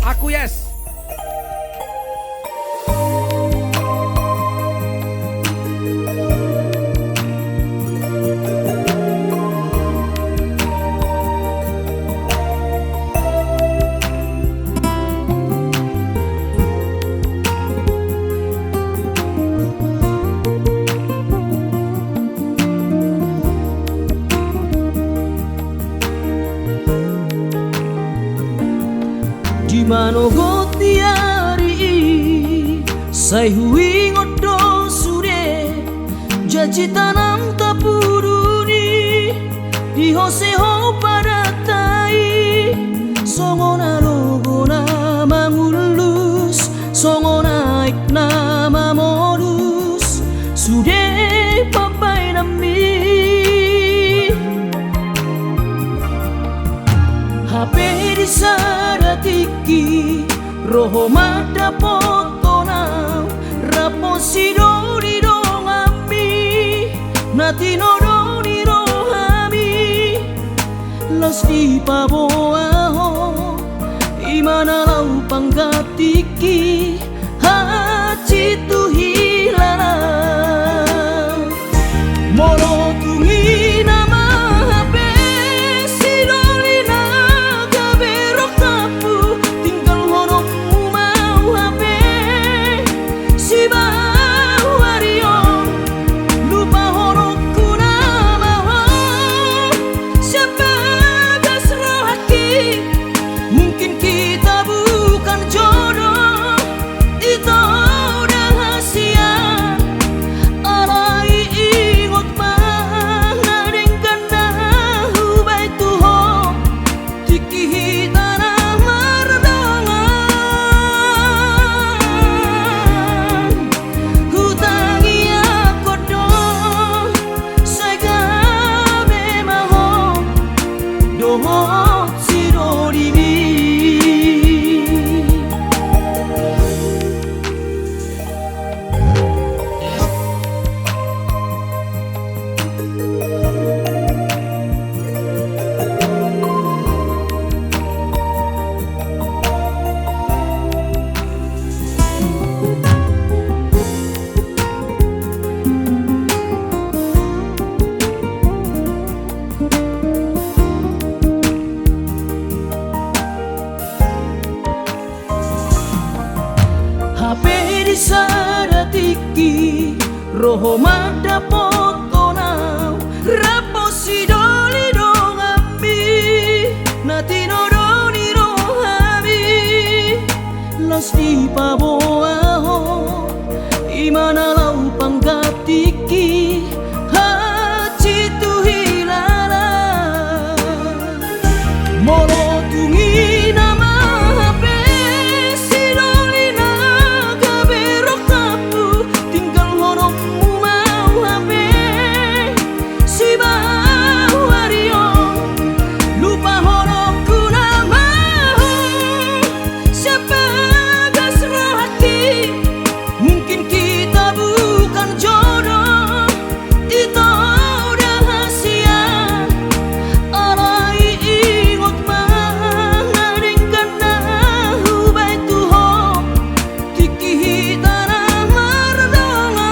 Aku Yes. Di mano gotiari sai hui ngodo sure jaji tanam tapuruni di hose ho paratai songona logona mangulus songona ikna mamolus sude papai nami HP di saratiki roho mada potona rapo sidori dongami nati nodoni rohami las di paboaho imana lau panggatiki haci tu hilala moro tungi nama HP sidoli naga berok tapu tinggal horomu mau HP si bawarion lupa horokku nama ho siapa gas rohaki mungkin kita bukan jodoh itu rahasia alai ingot mana dengan nahu baitu ho tiki tanah mardongan hutangi aku dong saya gabe maho doho sidorimi HP di saratiki roho mada potona rapo sidoli dongambi nati nodoni rohami las di paboaho imana lau panggatiki haci tu hilala moro tungi nama HP sidoli naga berok tapu tinggal horomu mau HP si bawarion lupa horokku nama ho siapa gas rohaki mungkin kita bukan jodoh itu rahasia alai ingot mana dengan nahu baitu ho tiki tanah mardongan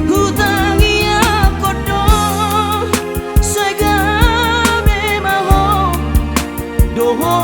hutangi aku dong saya gabe maho doho